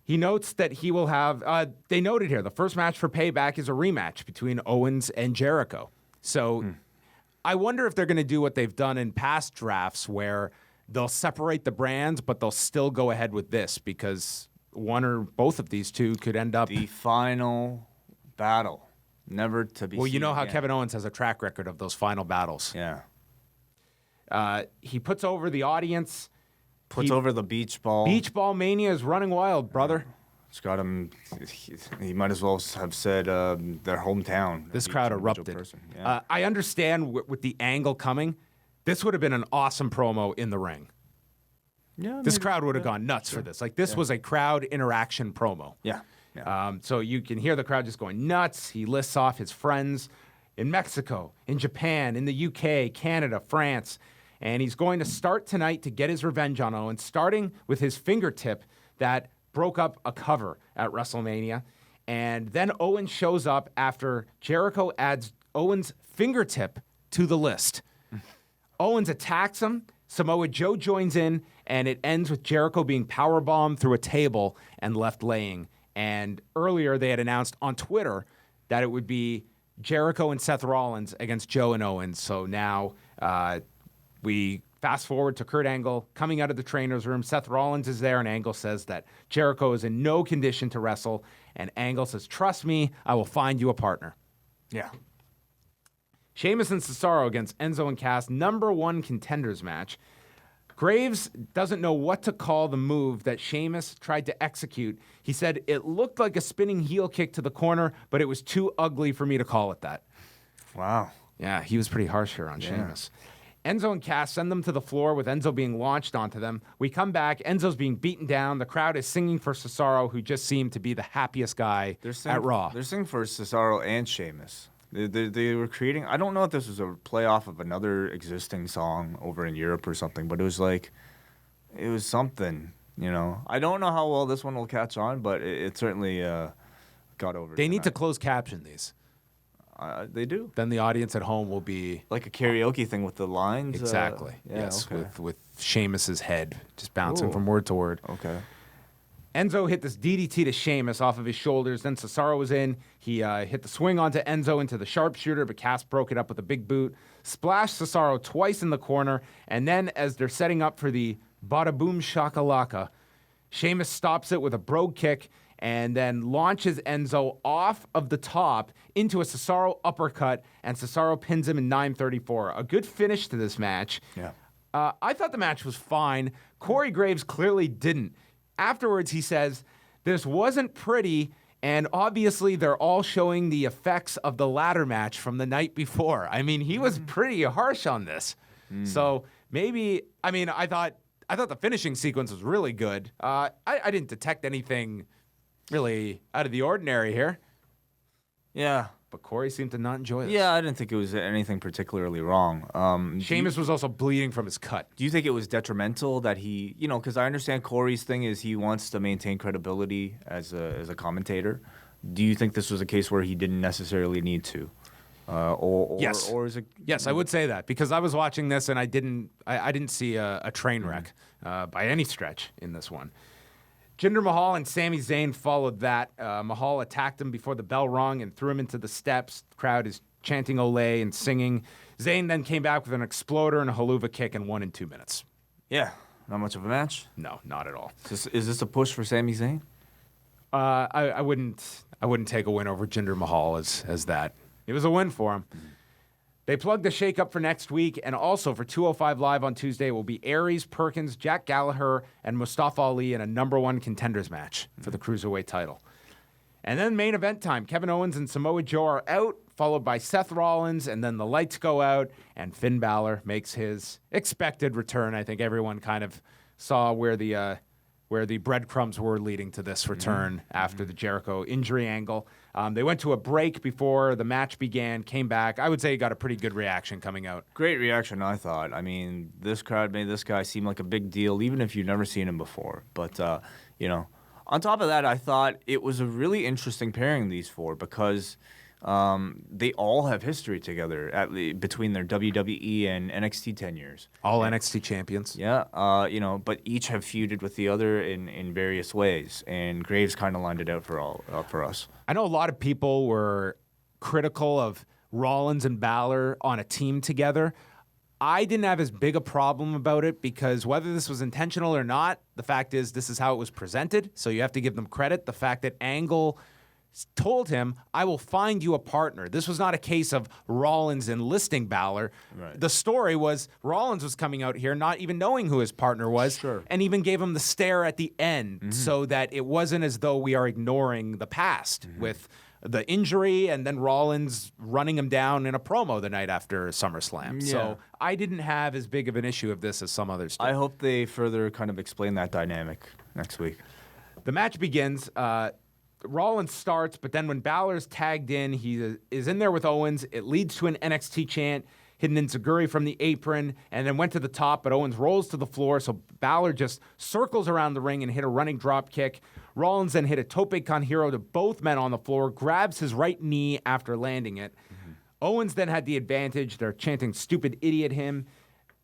he notes that he will have, they noted here, the first match for Payback is a rematch between Owens and Jericho. So I wonder if they're going to do what they've done in past drafts where they'll separate the brands, but they'll still go ahead with this because one or both of these two could end up. The final battle, never to be Well, you seen know how again. Kevin Owens has a track record of those final battles. Yeah. He puts over the audience. Puts over the beach ball. Beach Ball Mania is running wild, brother. It's got him. He might as well have said their hometown. This Each crowd individual erupted. person. Yeah. I understand with the angle coming, this would have been an awesome promo in the ring. Yeah, This maybe. crowd would have gone nuts for this. This was a crowd interaction promo. Yeah. So you can hear the crowd just going nuts. He lists off his friends in Mexico, in Japan, in the UK, Canada, France. And he's going to start tonight to get his revenge on Owens, starting with his fingertip that broke up a cover at WrestleMania. And then Owens shows up after Jericho adds Owens' fingertip to the list. Owens attacks him. Samoa Joe joins in, and it ends with Jericho being powerbombed through a table and left laying. And earlier they had announced on Twitter that it would be Jericho and Seth Rollins against Joe and Owens. So now we fast forward to Kurt Angle coming out of the trainer's room. Seth Rollins is there, and Angle says that Jericho is in no condition to wrestle. And Angle says, "Trust me, I will find you a partner." Yeah. Sheamus and Cesaro against Enzo and Cass, #1 contenders match. Graves doesn't know what to call the move that Sheamus tried to execute. He said it looked like a spinning heel kick to the corner, but it was too ugly for me to call it that. Wow. Yeah, he was pretty harsh here on Sheamus. Enzo and Cass send them to the floor with Enzo being launched onto them. We come back. Enzo's being beaten down. The crowd is singing for Cesaro, who just seemed to be the happiest guy at Raw. They're singing for Cesaro and Sheamus. They were creating. I don't know if this was a play off of another existing song over in Europe or something, but it was something. I don't know how well this one will catch on, but it certainly got over. They need to close caption these. They do. Then the audience at home will be Like a karaoke thing with the lines. exactly yes, Okay. with Sheamus's head just bouncing Ooh. from word to word. Okay. Enzo hit this DDT to Sheamus off of his shoulders. Then Cesaro was in. He hit the swing onto Enzo into the sharpshooter, but Cass broke it up with a big boot. Splashed Cesaro twice in the corner. And then as they're setting up for the bada boom shakalaka, Sheamus stops it with a brogue kick and then launches Enzo off of the top into a Cesaro uppercut, and Cesaro pins him in 9:34. A good finish to this match. Yeah. I thought the match was fine. Corey Graves clearly didn't. Afterwards, he says, "This wasn't pretty, and obviously they're all showing the effects of the ladder match from the night before." I mean, he was pretty harsh on this. So maybe, I thought the finishing sequence was really good. I didn't detect anything really out of the ordinary here, Yeah. but Corey seemed to not enjoy this. Yeah, I didn't think it was anything particularly wrong. Sheamus was also bleeding from his cut. Do you think it was detrimental that he, because I understand Corey's thing is he wants to maintain credibility as a commentator. Do you think this was a case where he didn't necessarily need to? Yes. Or is it? Yes, I would say that because I was watching this and I didn't see a train wreck by any stretch in this one. Jinder Mahal and Sami Zayn followed that. Mahal attacked him before the bell rung and threw him into the steps. The crowd is chanting Olay and singing. Zayn then came back with an exploder and a haluva kick and won in 2 minutes. Yeah, not much of a match. No, not at all. Is this a push for Sami Zayn? I wouldn't take a win over Jinder Mahal as that. It was a win for him. They plugged the shakeup for next week, and also for 205 Live on Tuesday will be Aries, Perkins, Jack Gallagher, and Mustafa Ali in a #1 contenders match for the Cruiserweight title. And then main event time. Kevin Owens and Samoa Joe are out, followed by Seth Rollins, and then the lights go out, and Finn Balor makes his expected return. I think everyone kind of saw where the breadcrumbs were leading to this return after the Jericho injury angle. They went to a break before the match began, came back. I would say he got a pretty good reaction coming out. Great reaction, I thought. I mean, this crowd made this guy seem like a big deal, even if you've never seen him before. But, on top of that, I thought it was a really interesting pairing, these four, because they all have history together between their WWE and NXT tenures. All NXT champions. Yeah, but each have feuded with the other in various ways, and Graves kind of lined it out for us. I know a lot of people were critical of Rollins and Balor on a team together. I didn't have as big a problem about it because whether this was intentional or not, the fact is this is how it was presented, so you have to give them credit. The fact that Angle told him, I will find you a partner. This was not a case of Rollins enlisting Balor. Right. The story was Rollins was coming out here not even knowing who his partner was, and even gave him the stare at the end so that it wasn't as though we are ignoring the past with the injury and then Rollins running him down in a promo the night after SummerSlam. Yeah. So I didn't have as big of an issue of this as some others did. I hope they further kind of explain that dynamic next week. The match begins. Rollins starts, but then when Balor's tagged in, he is in there with Owens. It leads to an NXT chant, hidden enziguri from the apron, and then went to the top, but Owens rolls to the floor, so Balor just circles around the ring and hit a running drop kick. Rollins then hit a tope con hero to both men on the floor, grabs his right knee after landing it. Owens then had the advantage. They're chanting stupid idiot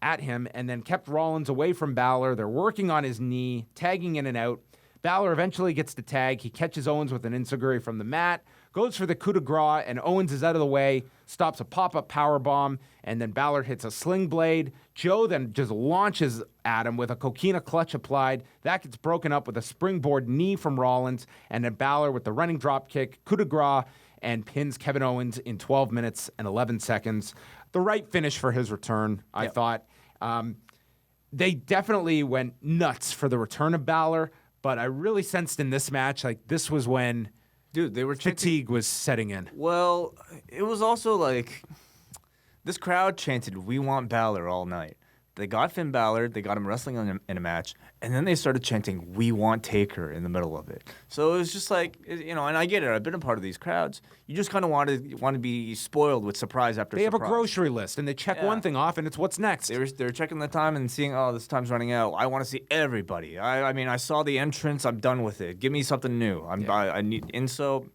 at him, and then kept Rollins away from Balor. They're working on his knee, tagging in and out. Balor eventually gets the tag. He catches Owens with an enziguri from the mat, goes for the coup de grace, and Owens is out of the way, stops a pop-up powerbomb, and then Balor hits a sling blade. Joe then just launches at him with a coquina clutch applied. That gets broken up with a springboard knee from Rollins, and then Balor with the running drop kick, coup de grace, and pins Kevin Owens in 12 minutes and 11 seconds. The right finish for his return, I thought. They definitely went nuts for the return of Balor, but I really sensed in this match, like, this was when they were fatigue was setting in. Well, it was also like this crowd chanted, "We want Balor" all night. They got Finn Balor, they got him wrestling in a match, and then they started chanting, "We want Taker" in the middle of it. So it was just like, and I get it. I've been a part of these crowds. You just kind of want to be spoiled with surprise after They surprise. have a grocery list, and they check one thing off, and it's what's next. They're checking the time and seeing, oh, this time's running out. I want to see everybody. I mean, I saw the entrance. I'm done with it. Give me something new. I need, and so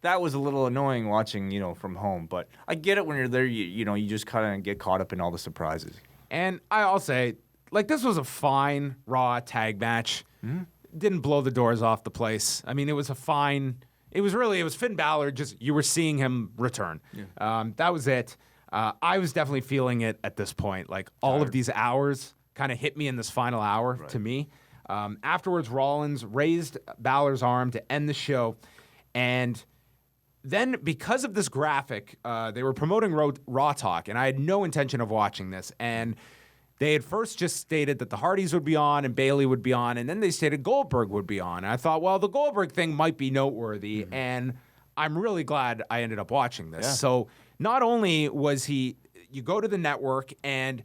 that was a little annoying watching, from home. But I get it when you're there. You just kind of get caught up in all the surprises. And I'll say, like, this was a fine Raw tag match. Didn't blow the doors off the place. I mean, it was a fine. It was Finn Balor. Just you were seeing him return. That was it. I was definitely feeling it at this point. Like all of these hours kind of hit me in this final hour to me. Afterwards, Rollins raised Balor's arm to end the show, and then, because of this graphic, they were promoting Raw Talk, and I had no intention of watching this. And they had first just stated that the Hardys would be on and Bayley would be on, and then they stated Goldberg would be on. And I thought, well, the Goldberg thing might be noteworthy, and I'm really glad I ended up watching this. So not only was you go to the network, and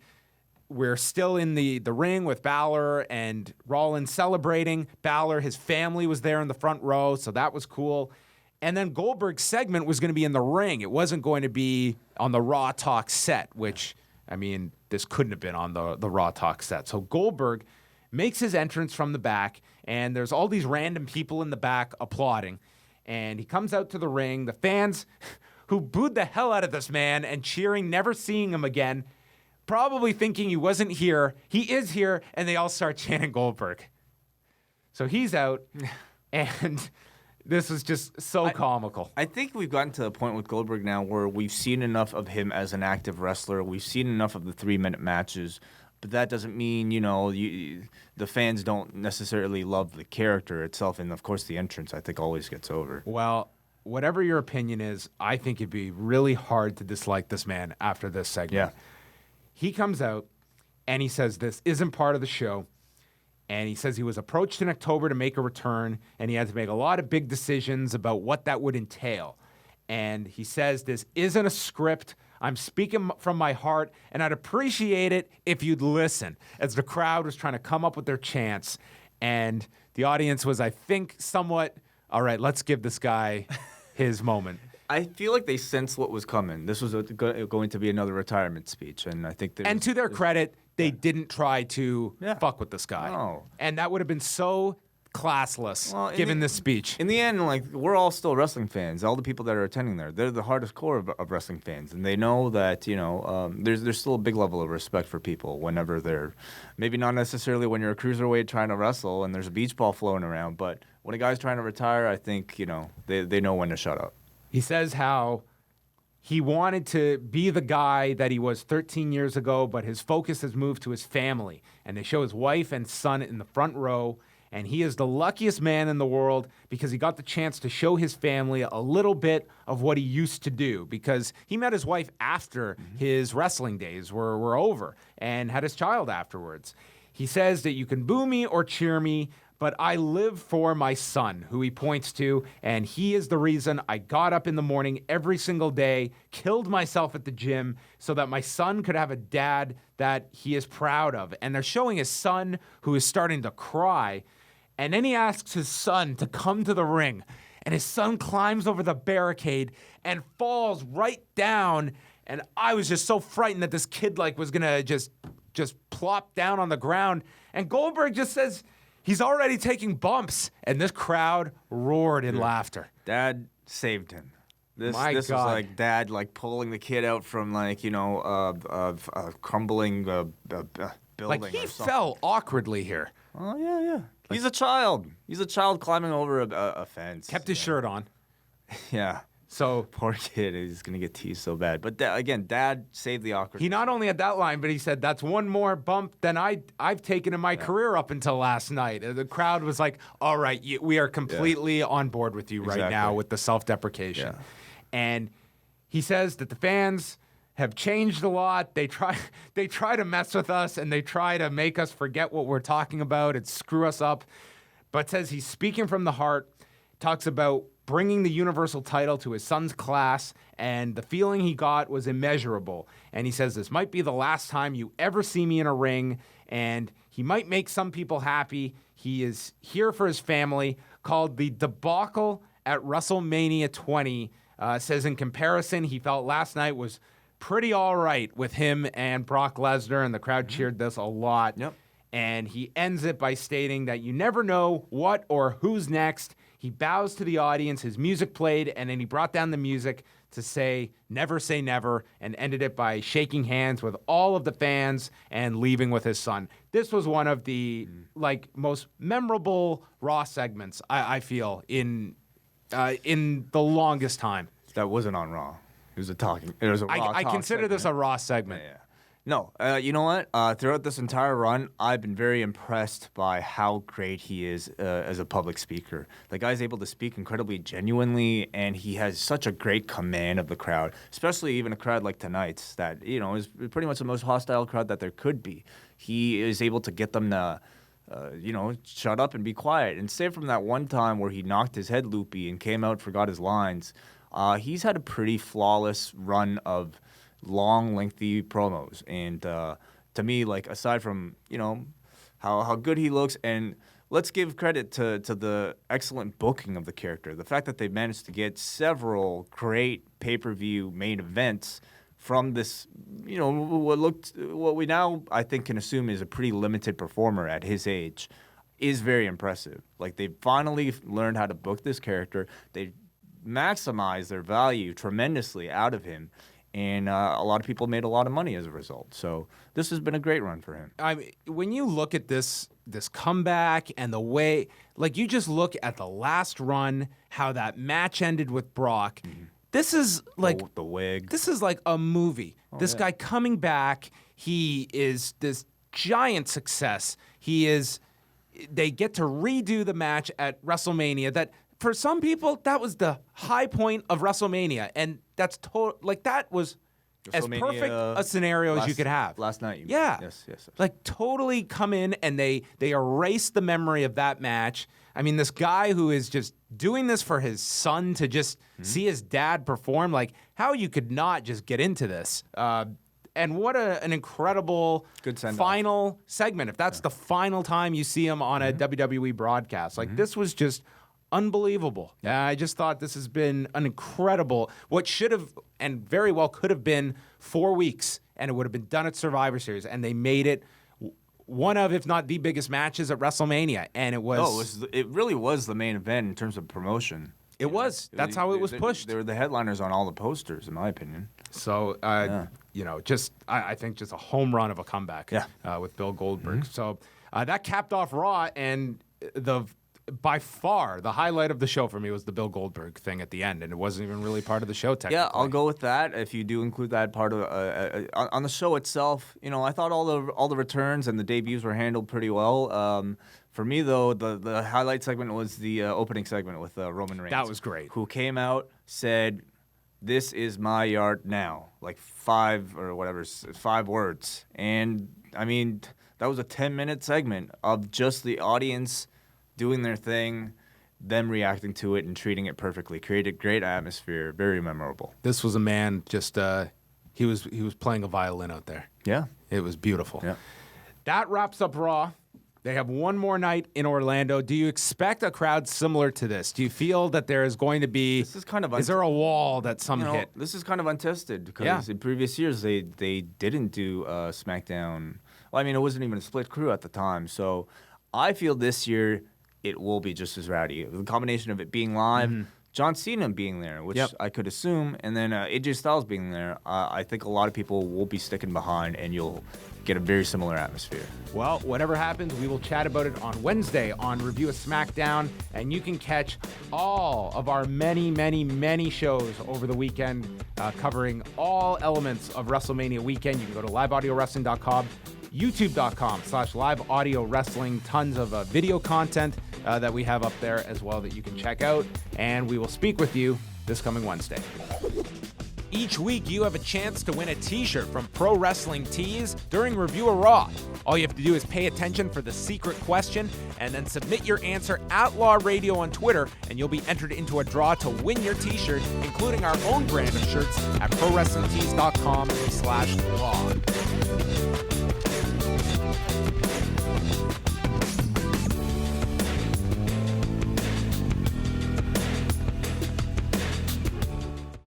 we're still in the ring with Balor and Rollins celebrating. Balor, his family was there in the front row, so that was cool. And then Goldberg's segment was going to be in the ring. It wasn't going to be on the Raw Talk set, which, I mean, this couldn't have been on the Raw Talk set. So Goldberg makes his entrance from the back, and there's all these random people in the back applauding. And he comes out to the ring. The fans who booed the hell out of this man and cheering, never seeing him again, probably thinking he wasn't here. He is here, and they all start chanting Goldberg. So he's out, and this was just so comical. I think we've gotten to the point with Goldberg now where we've seen enough of him as an active wrestler. We've seen enough of the 3-minute matches, but that doesn't mean, the fans don't necessarily love the character itself. And, of course, the entrance, I think, always gets over. Well, whatever your opinion is, I think it'd be really hard to dislike this man after this segment. Yeah. He comes out, and he says this isn't part of the show. And he says he was approached in October to make a return, and he had to make a lot of big decisions about what that would entail. And he says, this isn't a script. I'm speaking from my heart, and I'd appreciate it if you'd listen, as the crowd was trying to come up with their chants. And the audience was, I think, somewhat, all right, let's give this guy his moment. I feel like they sensed what was coming. This was going to be another retirement speech, and I think And to their credit, they didn't try to fuck with this guy. No. And that would have been so classless, given this speech. In the end, like, we're all still wrestling fans. All the people that are attending there, they're the hardest core of wrestling fans, and they know that there's still a big level of respect for people whenever they're maybe not necessarily when you're a cruiserweight trying to wrestle and there's a beach ball floating around, but when a guy's trying to retire, I think they know when to shut up. He says how he wanted to be the guy that he was 13 years ago, but his focus has moved to his family. And they show his wife and son in the front row, and he is the luckiest man in the world because he got the chance to show his family a little bit of what he used to do, because he met his wife after his wrestling days were over and had his child afterwards. He says that you can boo me or cheer me, but I live for my son, who he points to, and he is the reason I got up in the morning every single day, killed myself at the gym so that my son could have a dad that he is proud of. And they're showing his son, who is starting to cry, and then he asks his son to come to the ring, and his son climbs over the barricade and falls right down, and I was just so frightened that this kid was gonna just plop down on the ground, and Goldberg just says, he's already taking bumps, and this crowd roared in laughter. Dad saved him. This God. was like Dad pulling the kid out from a crumbling building. He or something. fell awkwardly here. Oh yeah. He's a child. He's a child climbing over a fence. Kept his shirt on. Yeah. So Poor kid, he's gonna get teased so bad. But again, Dad saved the awkward. he not only had that line, but he said, that's one more bump than I've taken in my career up until last night. The crowd was like, all right, we are completely on board with you right now with the self-deprecation. Yeah. And he says that the fans have changed a lot. They try to mess with us, and they try to make us forget what we're talking about and screw us up. But says he's speaking from the heart, talks about bringing the Universal title to his son's class, and the feeling he got was immeasurable. And he says, this might be the last time you ever see me in a ring, and he might make some people happy. He is here for his family. Called the debacle at WrestleMania 20. Says in comparison, he felt last night was pretty all right with him and Brock Lesnar, and the crowd cheered this a lot. Yep. And he ends it by stating that you never know what or who's next. He bows to the audience, his music played, and then he brought down the music to say never, and ended it by shaking hands with all of the fans and leaving with his son. This was one of the most memorable Raw segments, I feel, in the longest time. That wasn't on Raw. It was a talking. It was a Raw. I consider segment. this a Raw segment. Yeah. No, you know what? Throughout this entire run, I've been very impressed by how great he is as a public speaker. The guy's able to speak incredibly genuinely, and he has such a great command of the crowd, especially even a crowd like tonight's that, is pretty much the most hostile crowd that there could be. He is able to get them to, shut up and be quiet. And save from that one time where he knocked his head loopy and came out, forgot his lines, he's had a pretty flawless run of long, lengthy promos, and to me, aside from how good he looks, and let's give credit to the excellent booking of the character, the fact that they managed to get several great pay-per-view main events from this, what we now I think can assume is a pretty limited performer at his age, is very impressive. They finally learned how to book this character. They maximize their value tremendously out of him. And a lot of people made a lot of money as a result. So this has been a great run for him. I mean, when you look at this comeback and the way, you just look at the last run, how that match ended with Brock. Mm-hmm. This is the wig. This is like a movie. This guy coming back, he is this giant success. They get to redo the match at WrestleMania that, for some people, that was the high point of WrestleMania, and that's that was as perfect a scenario as you could have. Last night. Yeah. Yes. Like totally come in and they erase the memory of that match. I mean, this guy who is just doing this for his son to just see his dad perform, like how you could not just get into this. And what an incredible good final segment. If that's the final time you see him on a WWE broadcast. Like this was just unbelievable. I just thought this has been an incredible, what should have and very well could have been 4 weeks, and it would have been done at Survivor Series, and they made it one of, if not the biggest matches at WrestleMania, and it was... it really was the main event in terms of promotion. It was. That's how it was pushed. They were the headliners on all the posters, in my opinion. So, you know, just I think just a home run of a comeback with Bill Goldberg. So that capped off Raw, and by far the highlight of the show for me was the Bill Goldberg thing at the end, and it wasn't even really part of the show technically. Yeah, I'll go with that. If you do include that part of on the show itself, you know, I thought all the returns and the debuts were handled pretty well. For me, though, the highlight segment was the opening segment with Roman Reigns. That was great. Who came out, said, "This is my yard now," like 5 words. And, I mean, that was a 10-minute segment of just the audience doing their thing, them reacting to it and treating it perfectly. Created great atmosphere, very memorable. This was a man just, he was playing a violin out there. Yeah. It was beautiful. Yeah. That wraps up Raw. They have one more night in Orlando. Do you expect a crowd similar to this? Do you feel that there is going to be... This is kind of... Is there a wall that some hit? This is kind of untested because in previous years they didn't do SmackDown. Well, I mean, it wasn't even a split crew at the time. So I feel this year it will be just as rowdy. The combination of it being live, John Cena being there, which I could assume, and then AJ Styles being there, I think a lot of people will be sticking behind, and you'll get a very similar atmosphere. Well, whatever happens, we will chat about it on Wednesday on Review-A-Smackdown, and you can catch all of our many, many, many shows over the weekend covering all elements of WrestleMania weekend. You can go to liveaudiowrestling.com, youtube.com/liveaudiowrestling. Tons of video content that we have up there as well that you can check out, and we will speak with you this coming Wednesday. Each week, you have a chance to win a t-shirt from Pro Wrestling Tees during Review-A-Raw. All you have to do is pay attention for the secret question and then submit your answer at Law Radio on Twitter, and you'll be entered into a draw to win your t-shirt, including our own brand of shirts at ProWrestlingTees.com/law.